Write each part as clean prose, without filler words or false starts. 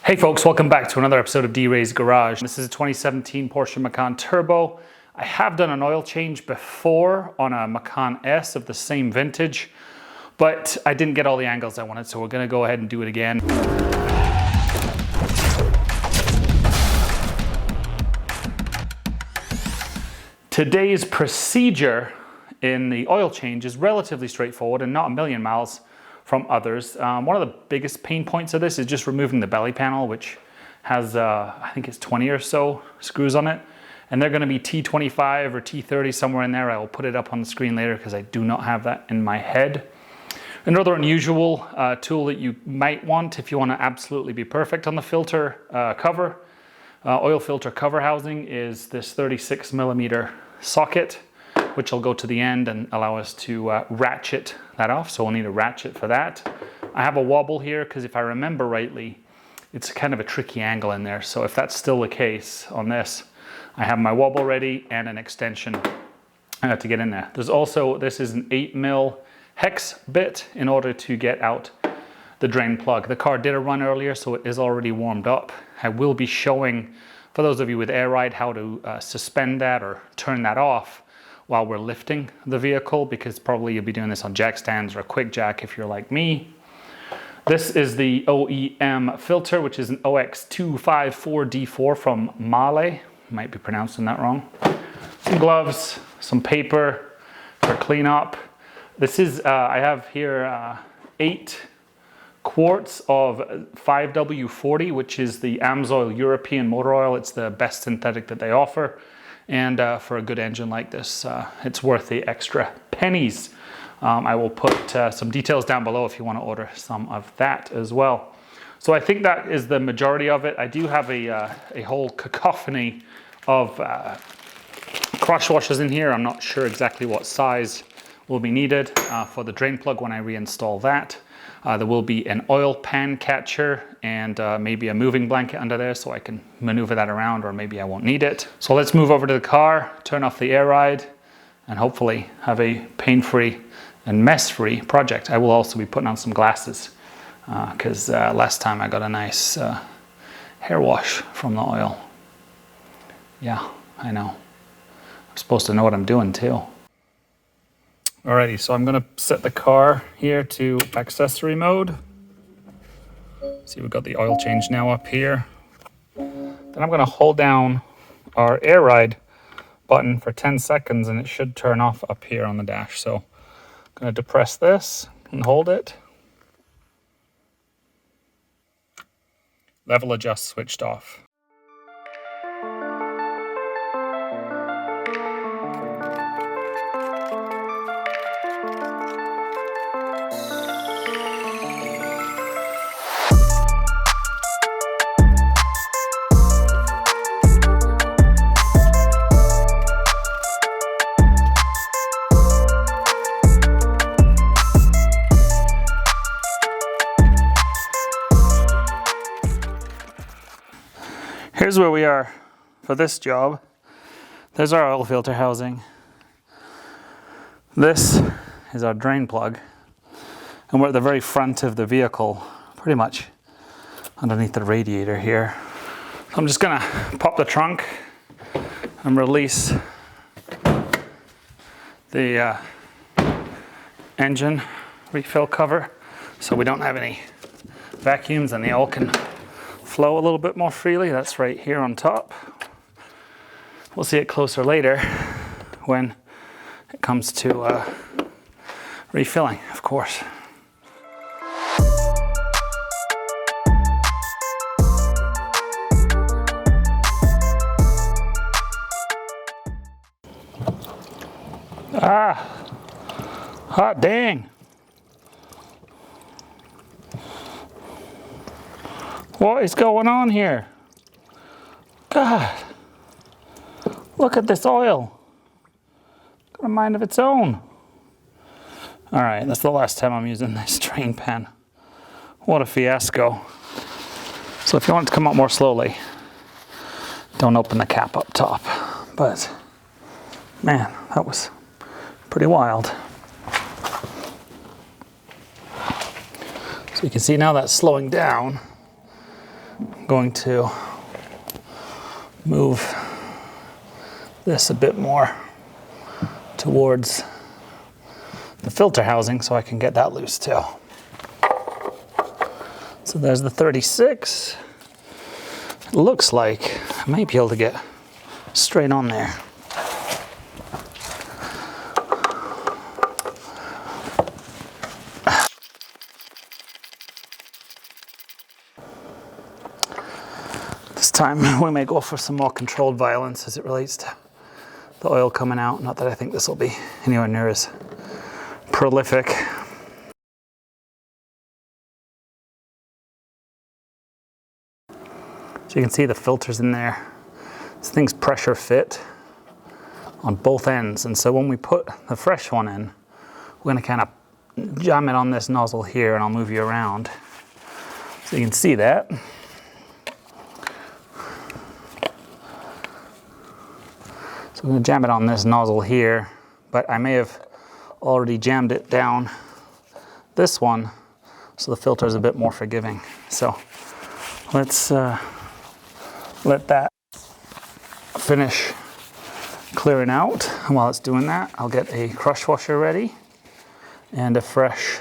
Hey folks, welcome back to another episode of D-Ray's Garage. This is a 2017 Porsche Macan Turbo. I have done an oil change before on a Macan S of the same vintage, but I didn't get all the angles I wanted, so we're gonna go ahead and do it again. Today's procedure in the oil change is relatively straightforward and not a million miles from others. One of the biggest pain points of this is just removing the belly panel, which has, I think it's 20 or so screws on it. And they're gonna be T25 or T30, somewhere in there. I will put it up on the screen later because I do not have that in my head. Another unusual tool that you might want if you wanna absolutely be perfect on the filter cover, oil filter cover housing, is this 36 millimeter socket, which will go to the end and allow us to ratchet that off. So we'll need a ratchet for that. I have a wobble here because if I remember rightly, it's kind of a tricky angle in there. So if that's still the case on this, I have my wobble ready and an extension to get in there. There's also, this is an 8mm hex bit in order to get out the drain plug. The car did a run earlier, so it is already warmed up. I will be showing, for those of you with air ride, how to suspend that or turn that off while we're lifting the vehicle, because probably you'll be doing this on jack stands or a quick jack if you're like me. This is the OEM filter, which is an OX254D4 from Macan. Might be pronouncing that wrong. Some gloves, some paper for cleanup. This is, I have here 8 quarts of 5W40, which is the AMSOIL European motor oil. It's the best synthetic that they offer. And for a good engine like this, it's worth the extra pennies. I will put some details down below if you want to order some of that as well. So I think that is the majority of it. I do have a whole cacophony of crush washers in here. I'm not sure exactly what size will be needed for the drain plug when I reinstall that. There will be an oil pan catcher and maybe a moving blanket under there so I can maneuver that around, or maybe I won't need it. So let's move over to the car, turn off the air ride, and hopefully have a pain-free and mess-free project. I will also be putting on some glasses because last time I got a nice hair wash from the oil. Yeah, I know. I'm supposed to know what I'm doing too. Alrighty, so I'm gonna set the car here to accessory mode. See, we've got the oil change now up here. Then I'm gonna hold down our air ride button for 10 seconds and it should turn off up here on the dash. So I'm gonna depress this and hold it. Level adjust switched off. Here's where we are for this job. There's our oil filter housing. This is our drain plug. And we're at the very front of the vehicle, pretty much underneath the radiator here. So I'm just gonna pop the trunk and release the engine refill cover so we don't have any vacuums and the oil can flow a little bit more freely. That's right here on top. We'll see it closer later when it comes to refilling, of course. Ah, hot dang. What is going on here? God, look at this oil. Got a mind of its own. All right, that's the last time I'm using this drain pan. What a fiasco. So if you want it to come out more slowly, don't open the cap up top. But man, that was pretty wild. So you can see now that's slowing down. going to move this a bit more towards the filter housing so I can get that loose too. So there's the 36. It looks like I might be able to get straight on there. This time we may go for some more controlled violence as it relates to the oil coming out. Not that I think this will be anywhere near as prolific. So you can see the filters in there. This thing's pressure fit on both ends. And so when we put the fresh one in, we're gonna kind of jam it on this nozzle here, and I'll move you around so you can see that. So I'm gonna jam it on this nozzle here, but I may have already jammed it down this one so the filter is a bit more forgiving. So let's let that finish clearing out. And while it's doing that, I'll get a crush washer ready and a fresh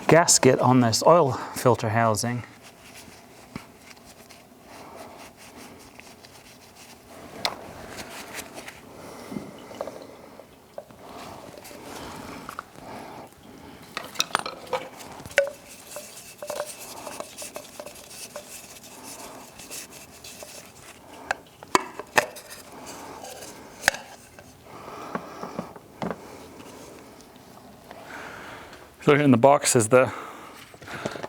gasket on this oil filter housing. So in the box is the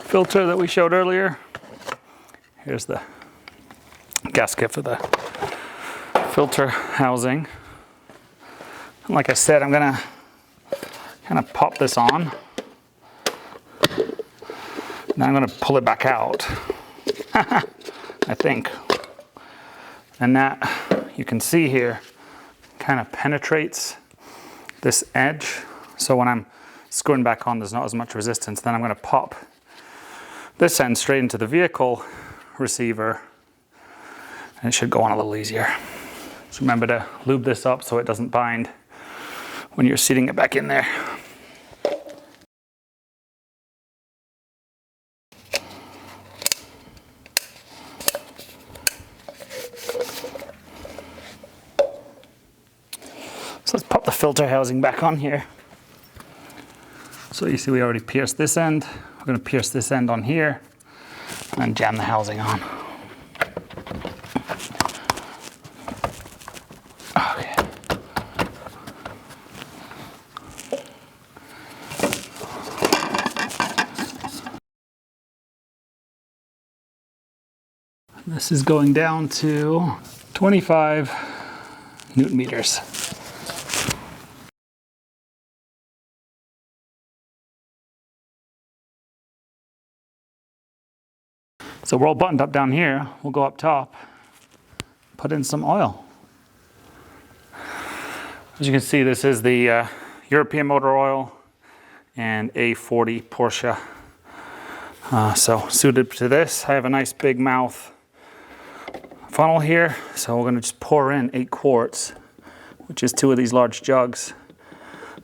filter that we showed earlier. Here's the gasket for the filter housing. And like I said, I'm gonna kind of pop this on. Now I'm gonna pull it back out, I think. And that, you can see here, kind of penetrates this edge. So when I'm screwing back on, there's not as much resistance. Then I'm going to pop this end straight into the vehicle receiver, and it should go on a little easier. Just remember to lube this up so it doesn't bind when you're seating it back in there. So let's pop the filter housing back on here. So you see we already pierced this end. We're going to pierce this end on here and jam the housing on. Okay. This is going down to 25 Newton meters. So we're all buttoned up down here. We'll go up top, put in some oil. As you can see, this is the European motor oil and A40 Porsche. So suited to this. I have a nice big mouth funnel here. So we're gonna just pour in 8 quarts, which is 2 of these large jugs.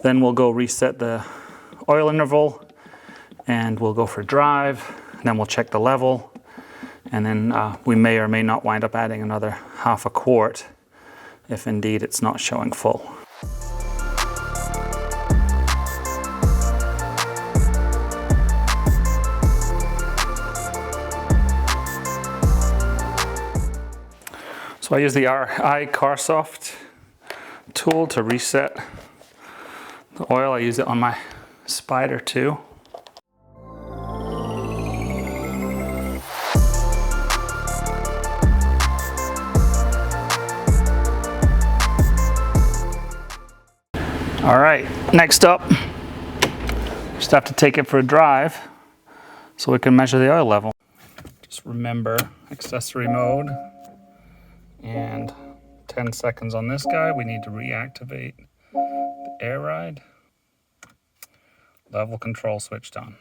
Then we'll go reset the oil interval and we'll go for drive. Then we'll check the level. And then we may or may not wind up adding another half a quart if indeed it's not showing full. So I use the RI Carsoft tool to reset the oil. I use it on my Spider too. All right, next up, just have to take it for a drive so we can measure the oil level. Just remember accessory mode and 10 seconds on this guy. We need to reactivate the air ride. Level control switched on.